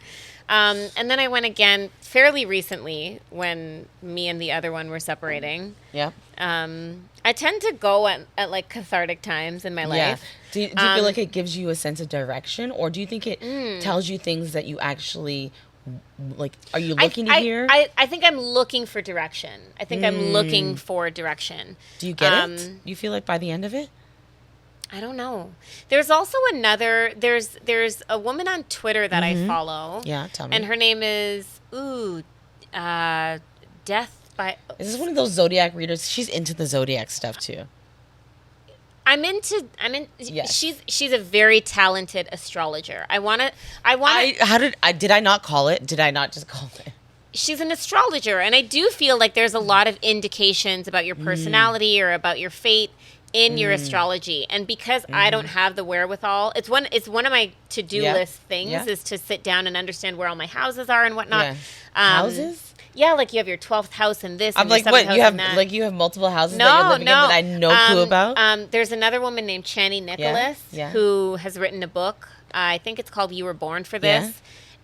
And then I went again fairly recently when me and the other one were separating. Yeah. I tend to go at like cathartic times in my life. Do you feel like it gives you a sense of direction, or do you think it tells you things that you actually like? Are you looking to hear? I think I'm looking for direction. I think I'm looking for direction. Do you get it? You feel like by the end of it? I don't know. There's also there's a woman on Twitter that I follow. Yeah, tell me. And her name is Death by. Is this one of those zodiac readers? She's into the zodiac stuff too. Yes. She's a very talented astrologer. Did I not call it? Did I not just call it? She's an astrologer, and I do feel like there's a lot of indications about your personality or about your fate in your astrology. And because I don't have the wherewithal, it's one of my to-do list things is to sit down and understand where all my houses are and whatnot. Yeah. Houses? Yeah, like you have your 12th house in this. I'm and like, your what? 7th You house have in that. like you have multiple houses that you're living in that I have no clue about. There's another woman named Chani Nicholas who has written a book. I think it's called "You Were Born for This." Yeah.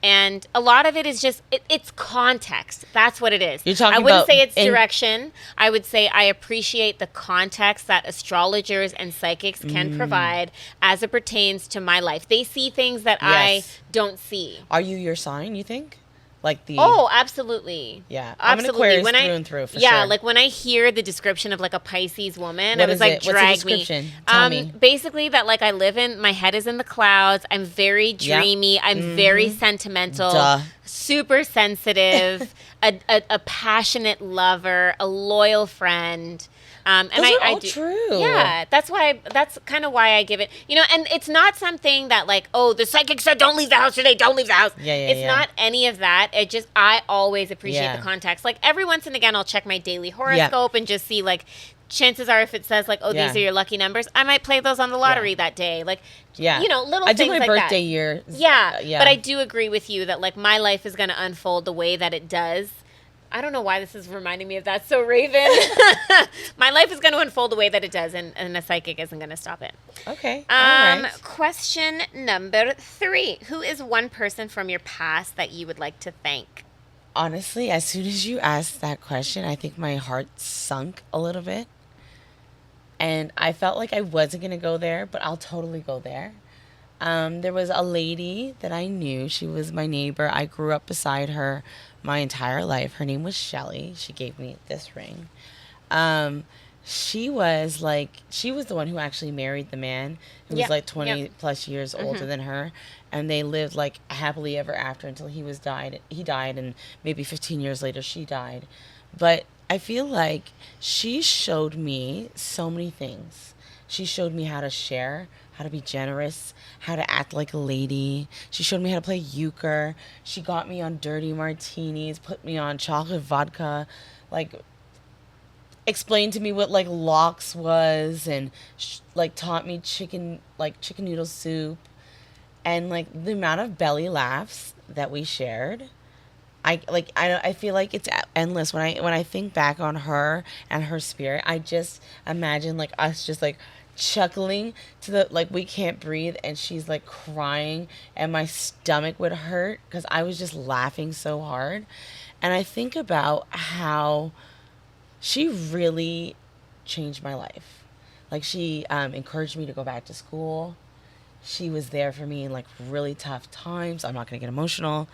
And a lot of it is just, it's context. That's what it is. You're talking I wouldn't about say it's direction. I would say I appreciate the context that astrologers and psychics can provide as it pertains to my life. They see things that I don't see. Are you your sign, you think? Like the... Oh, absolutely. Yeah. I'm an Aquarius through and through, for sure. Yeah, like when I hear the description of like a Pisces woman, I was like, drag me. Tell me. Basically that like my head is in the clouds. I'm very dreamy. I'm very sentimental. Super sensitive. a passionate lover. A loyal friend. And Those are all true. Yeah, that's kind of why I give it, and it's not something that like, oh, the psychic said don't leave the house today, don't leave the house. It's not any of that. It just, I always appreciate the context. Like every once and again, I'll check my daily horoscope and just see like, chances are if it says like, oh, these are your lucky numbers, I might play those on the lottery that day. Like, little things like that. I do my birthday year. Yeah, but I do agree with you that like my life is going to unfold the way that it does. I don't know why this is reminding me of that. So Raven, my life is going to unfold the way that it does, and a psychic isn't going to stop it. Okay. All right. Question number 3. Who is one person from your past that you would like to thank? Honestly, as soon as you asked that question, I think my heart sunk a little bit. And I felt like I wasn't going to go there, but I'll totally go there. There was a lady that I knew. She was my neighbor. I grew up beside her my entire life. Her name was Shelly. She gave me this ring. She was the one who actually married the man who was like 20 plus years older than her. And they lived like happily ever after until he died, and maybe 15 years later she died. But I feel like she showed me so many things. She showed me how to share, how to be generous, how to act like a lady. She showed me how to play euchre. She got me on dirty martinis, put me on chocolate vodka, like explained to me what like lox was, and like taught me chicken noodle soup, and like the amount of belly laughs that we shared. I feel like it's endless when I think back on her and her spirit. I just imagine like us just like chuckling to the like we can't breathe, and she's like crying, and my stomach would hurt because I was just laughing so hard. And I think about how she really changed my life. Like she encouraged me to go back to school. She was there for me in like really tough times. I'm not gonna get emotional.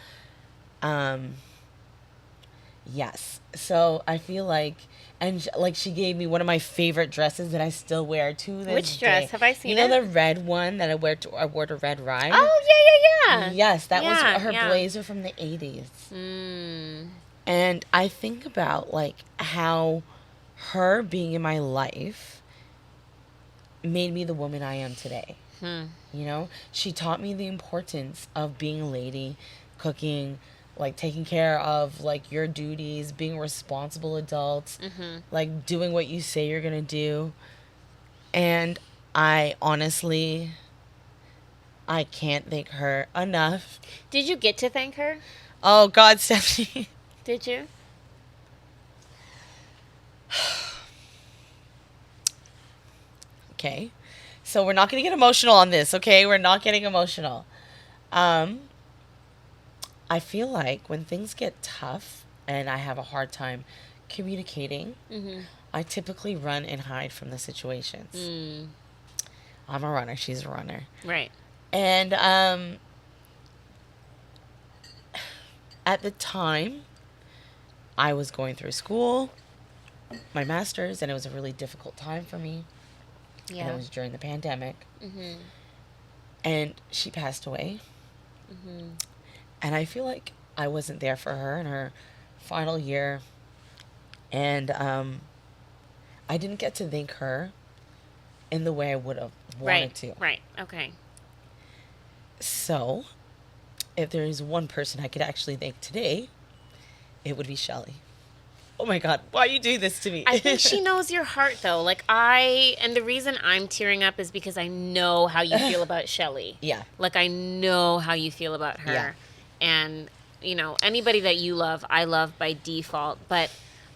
Yes. So I feel like, and like she gave me one of my favorite dresses that I still wear to this Which dress? day. Have I seen it? You know the red one that I wore to Red Ride? Oh, yeah. Yes, that was her blazer from the 80s. And I think about like how her being in my life made me the woman I am today. You know, she taught me the importance of being a lady, cooking, like taking care of like your duties, being responsible adults, like doing what you say you're gonna do. And I honestly, I can't thank her enough. Did you get to thank her? Oh God, Stephanie. Did you? Okay. So we're not going to get emotional on this, okay? We're not getting emotional. I feel like when things get tough and I have a hard time communicating, I typically run and hide from the situations. I'm a runner. She's a runner. Right. And at the time, I was going through school, my master's, and it was a really difficult time for me. Yeah. And it was during the pandemic. And she passed away. And I feel like I wasn't there for her in her final year. And I didn't get to thank her in the way I would have wanted to. Right. Okay. So, if there is one person I could actually thank today, it would be Shelly. Oh my God, why you do this to me? I think she knows your heart, though. Like, and the reason I'm tearing up is because I know how you feel about Shelly. Yeah. Like, I know how you feel about her. Yeah. And, you know, anybody that you love, I love by default. But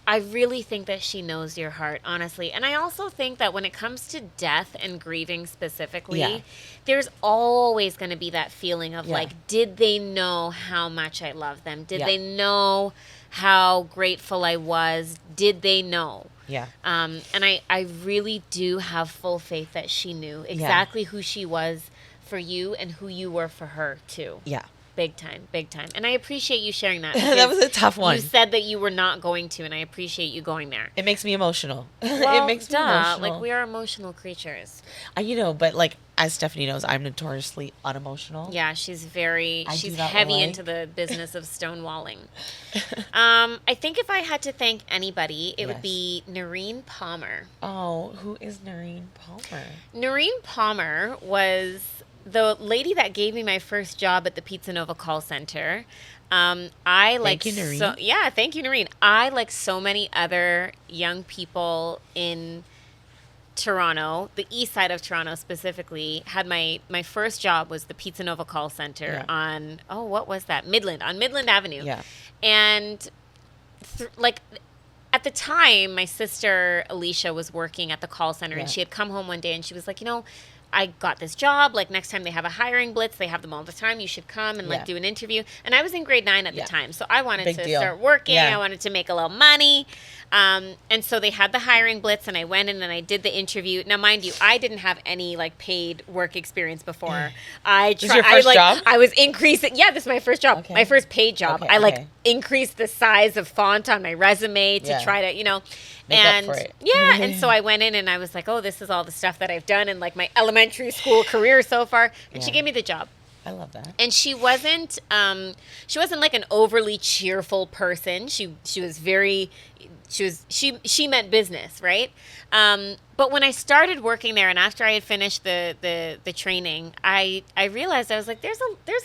I really think that she knows your heart, honestly. And I also think that when it comes to death and grieving specifically, there's always going to be that feeling of, like, did they know how much I love them? Did they know how grateful I was? Did they know? Yeah. And I really do have full faith that she knew exactly who she was for you and who you were for her, too. Yeah. Big time, big time. And I appreciate you sharing that. That was a tough one. You said that you were not going to, and I appreciate you going there. It makes me emotional. Well, it makes me emotional. Like, we are emotional creatures. You know, but like, as Stephanie knows, I'm notoriously unemotional. Yeah, she's she's not heavy like- into the business of stonewalling. I think if I had to thank anybody, it would be Noreen Palmer. Oh, who is Noreen Palmer? Noreen Palmer was the lady that gave me my first job at the Pizza Nova call center. Thank you, Noreen. Thank you, Noreen. I, like so many other young people in Toronto, the east side of Toronto specifically, had my first job was the Pizza Nova call center on, what was that? On Midland Avenue. Yeah. And at the time, my sister Alicia was working at the call center, and she had come home one day and she was like, you know, I got this job. Like, next time they have a hiring blitz, they have them all the time. You should come and like do an interview. And I was in grade 9 at the time, so I wanted to start working. I wanted to make a little money. And so they had the hiring blitz, and I went in and I did the interview. Now, mind you, I didn't have any like paid work experience before. This is your first job? I was increasing. Yeah, this is my first job. Okay. My first paid job. Okay, I increased the size of font on my resume to try to, you know. Make up for it. Yeah, and so I went in and I was like, oh, this is all the stuff that I've done in like my elementary school career so far. And she gave me the job. I love that. And she wasn't like an overly cheerful person. She meant business, right? But when I started working there, and after I had finished the training, I realized, I was like, there's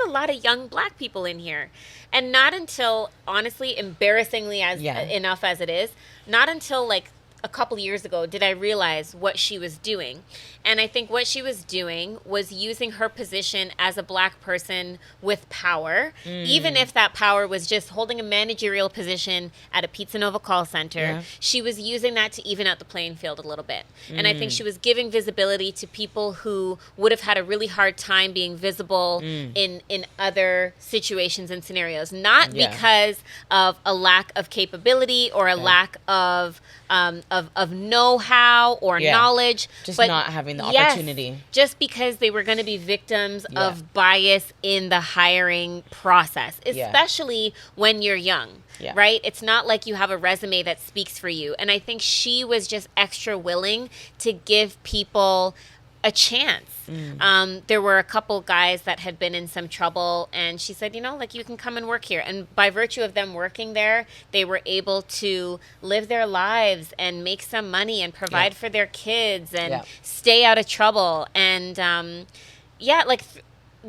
a lot of young black people in here. And not until, honestly, embarrassingly enough as it is, not until like a couple years ago did I realize what she was doing. And I think what she was doing was using her position as a black person with power, even if that power was just holding a managerial position at a Pizza Nova call center. Yeah. She was using that to even out the playing field a little bit. And I think she was giving visibility to people who would have had a really hard time being visible in other situations and scenarios, not because of a lack of capability or a lack of know-how or knowledge, Just but not having the opportunity. Just because they were going to be victims of bias in the hiring process, especially when you're young, right? It's not like you have a resume that speaks for you. And I think she was just extra willing to give people a chance. There were a couple guys that had been in some trouble, and she said, you know, like, you can come and work here. And by virtue of them working there, they were able to live their lives and make some money and provide for their kids and stay out of trouble. And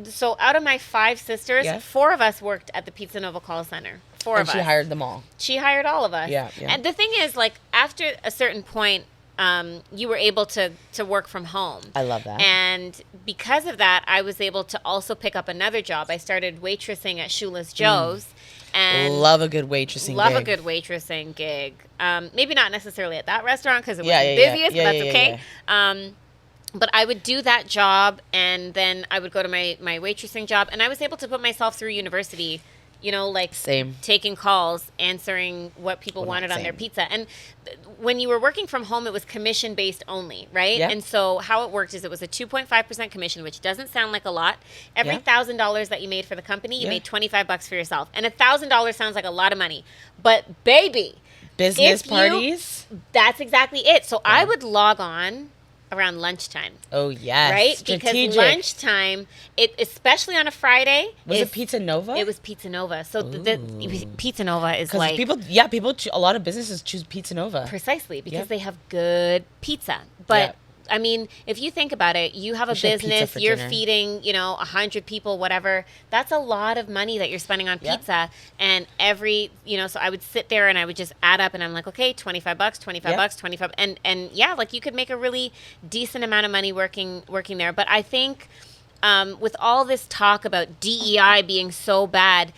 so out of my 5 sisters, 4 of us worked at the Pizza Nova call center. 4 of us. And she hired them all. She hired all of us. Yeah. And the thing is, like, after a certain point, you were able to work from home. I love that. And because of that, I was able to also pick up another job. I started waitressing at Shula's Joe's. And love a good waitressing gig. Maybe not necessarily at that restaurant because it wasn't busiest, but that's okay. But I would do that job, and then I would go to my waitressing job, and I was able to put myself through university, you know, like taking calls, answering what people wanted on their pizza. And when you were working from home, it was commission-based only, right? Yep. And so how it worked is it was a 2.5% commission, which doesn't sound like a lot. Every $1,000 that you made for the company, you made $25 for yourself. And $1,000 sounds like a lot of money. But, baby, business parties? That's exactly it. So I would log on around lunchtime. Oh, yes. Right? Strategic. Because lunchtime, especially on a Friday. Was it Pizza Nova? It was Pizza Nova. So the Pizza Nova is like... people, a lot of businesses choose Pizza Nova. Precisely, because they have good pizza. But... I mean, if you think about it, you have a business, you're feeding, 100 people, whatever. That's a lot of money that you're spending on pizza. And so I would sit there and I would just add up and I'm like, okay, $25, 25. And like you could make a really decent amount of money working there. But I think with all this talk about DEI being so bad,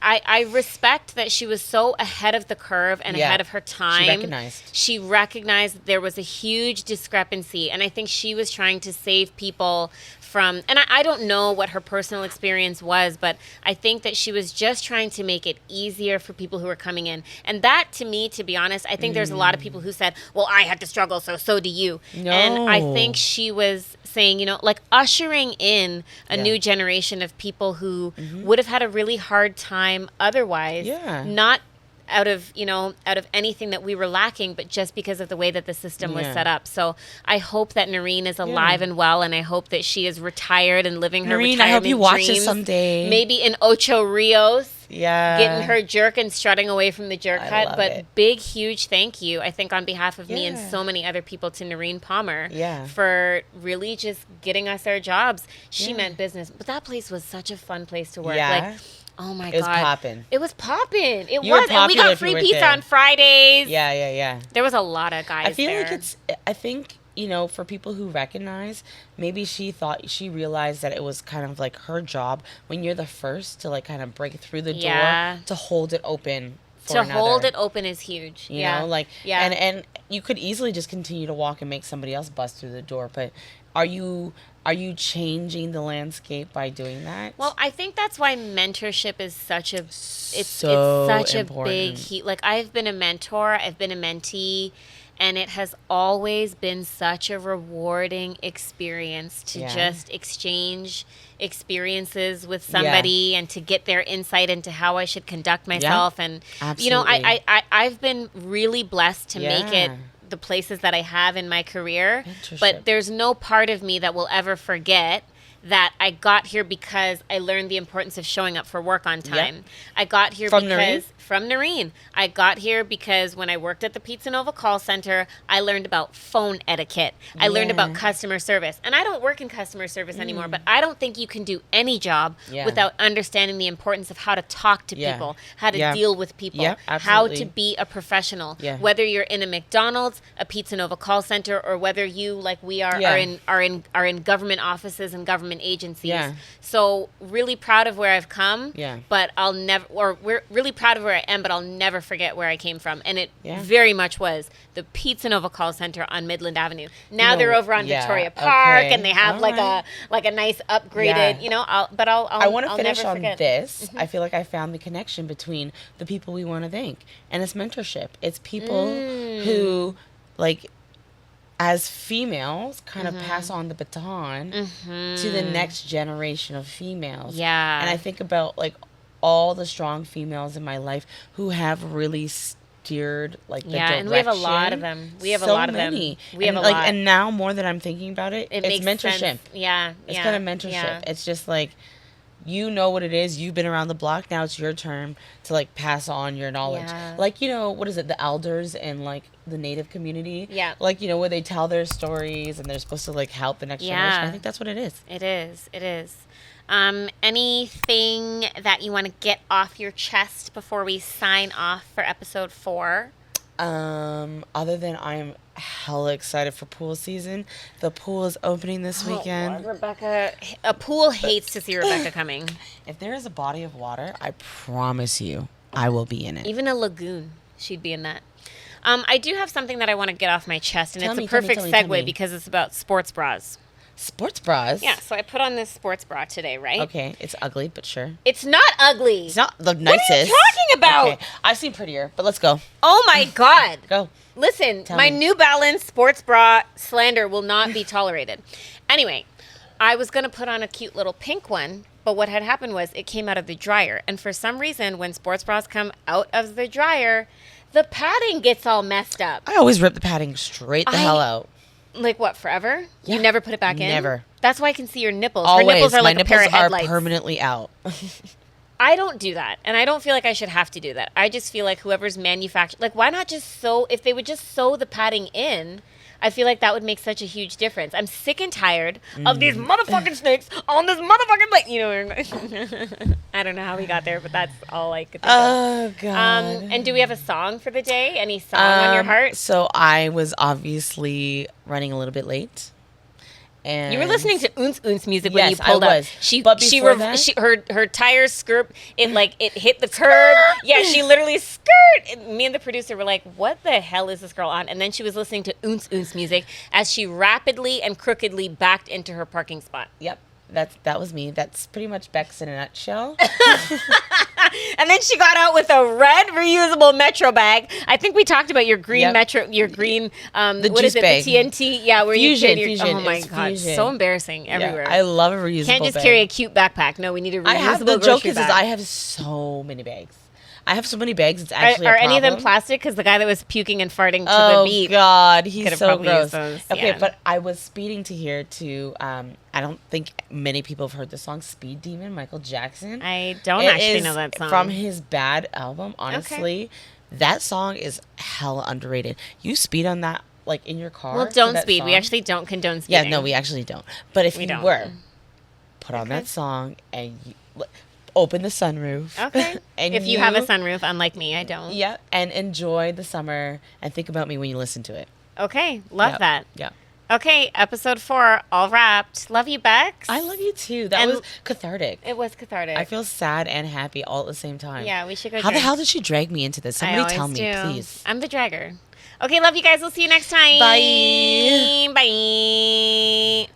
I respect that she was so ahead of the curve and ahead of her time. She recognized there was a huge discrepancy, and I think she was trying to save people from, and I don't know what her personal experience was, but I think that she was just trying to make it easier for people who were coming in. And that, to me, to be honest, I think there's a lot of people who said, well, I had to struggle, so do you. No. And I think she was saying, like ushering in a new generation of people who would have had a really hard time otherwise, not out of anything that we were lacking, but just because of the way that the system was set up. So I hope that Noreen is alive and well, and I hope that she is retired and living her retirement dreams. I hope you watch this someday. Maybe in Ocho Rios. Yeah. Getting her jerk and strutting away from the jerk hut. But big, huge thank you, I think, on behalf of me and so many other people to Noreen Palmer for really just getting us our jobs. She meant business. But that place was such a fun place to work. Yeah. Like, oh my God. It was popping. It was popping. It was. And we got free pizza on Fridays. Yeah. There was a lot of guys there. I think, for people who recognize, maybe she realized that it was kind of like her job when you're the first to like kind of break through the door to hold it open for another. Hold it open is huge. You know, like, and you could easily just continue to walk and make somebody else bust through the door, but are you changing the landscape by doing that? Well, I think that's why mentorship is such a big heat. Like, I've been a mentor, I've been a mentee, and it has always been such a rewarding experience to just exchange experiences with somebody and to get their insight into how I should conduct myself. And absolutely. I've been really blessed to make it the places that I have in my career, but there's no part of me that will ever forget that I got here because I learned the importance of showing up for work on time. I got here from Noreen. I got here because when I worked at the Pizza Nova call center, I learned about phone etiquette. I learned about customer service. And I don't work in customer service anymore, but I don't think you can do any job without understanding the importance of how to talk to people, how to deal with people, how to be a professional. Whether you're in a McDonald's, a Pizza Nova call center, or whether you, like we are in government offices and government agencies. So really proud of where I've come, but we're really proud of where I am, but I'll never forget where I came from. And it very much was the Pizza Nova call center on Midland Avenue. Now they're over on Victoria Park, and they have a nice upgraded, I want to finish on this. I feel like I found the connection between the people we want to thank, and it's mentorship. It's people who, like, as females, kind of pass on the baton to the next generation of females. And I think about, like, all the strong females in my life who have really steered like the Yeah, direction. and we have a lot of them. We have a So lot of many. them. We have And, a like, lot. and now more that I'm thinking about it, It it's makes mentorship. sense. Yeah, It's yeah, kind of mentorship. yeah. It's just like, you know what it is. You've been around the block. Now it's your turn to like pass on your knowledge. Yeah. Like, you know, what is it? The elders in like the native community. Yeah. Like, you know, where they tell their stories and they're supposed to like help the next generation. I think that's what it is. It is. It is. Anything that you want to get off your chest before we sign off for episode 4? Other than I'm hella excited for pool season. The pool is opening this weekend. Oh, Rebecca, a pool hates to see Rebecca coming. If there is a body of water, I promise you, I will be in it. Even a lagoon, she'd be in that. I do have something that I want to get off my chest, and Tell it's me, a tell me, perfect tell me, tell me. segue because it's about sports bras. Sports bras? Yeah, so I put on this sports bra today, right? Okay, it's ugly, but sure. It's not ugly. It's not the nicest. What are you talking about? Okay, I've seen prettier, but let's go. Oh my God. Go. Listen, Tell my me. New Balance sports bra slander will not be tolerated. Anyway, I was going to put on a cute little pink one, but what had happened was it came out of the dryer. And for some reason, when sports bras come out of the dryer, the padding gets all messed up. I always rip the padding straight the hell out. Like what, forever? Yeah. You never put it back in? Never. That's why I can see your nipples. Always. Her nipples are My like nipples a pair of are headlights. permanently out. I don't do that, and I don't feel like I should have to do that. I just feel like whoever's manufactured, like, why not just sew? If they would just sew the padding in, I feel like that would make such a huge difference. I'm sick and tired of these motherfucking snakes on this motherfucking plate. You know, I don't know how we got there, but that's all I could think of. Oh, God. And do we have a song for the day? Any song on your heart? So I was obviously running a little bit late. And You were listening to Oons Oons music when you Yes, I pulled was. up. But before that- Her tires skirt. It hit the curb. Yeah, she literally skirt. And me and the producer were like, "What the hell is this girl on?" And then she was listening to Oons Oons music as she rapidly and crookedly backed into her parking spot. Yep. That was me. That's pretty much Bex in a nutshell. And then she got out with a red reusable Metro bag. I think we talked about your green Yep. Metro, your green, The what is juice it, bag. the TNT? Yeah, where Fusion, you Fusion. Oh my It's God, Fusion. so embarrassing everywhere. Yeah, I love a reusable Can't just bag. carry a cute backpack. No, we need a reusable I have the joke grocery is bag. I have so many bags. I have so many bags. It's Are, actually are a any of them problem. plastic? Because the guy that was puking and farting to Oh the beat. God, he's Could've so probably gross. used those, Okay, yeah. but I was speeding to here to. I don't think many people have heard the song "Speed Demon," Michael Jackson. I don't It actually is know that song. from his Bad album. Honestly, that song is hella underrated. You speed on that like in your car. Well, to don't that speed. We song. actually don't condone Yeah, speeding. no, we actually don't. But if We you don't. were, put on Okay. that song and open the sunroof. Okay. And if you have a sunroof, unlike me, I don't. Yeah, and enjoy the summer and think about me when you listen to it. Okay. Love Yep. that. Yeah. Okay. Episode 4, all wrapped. Love you, Bex. I love you too. That And- was cathartic. It was cathartic. I feel sad and happy all at the same time. Yeah, we should go. How the drink. hell did she drag me into this? I Somebody tell always me, do. please. I'm the dragger. Okay, love you guys. We'll see you next time. Bye. Bye.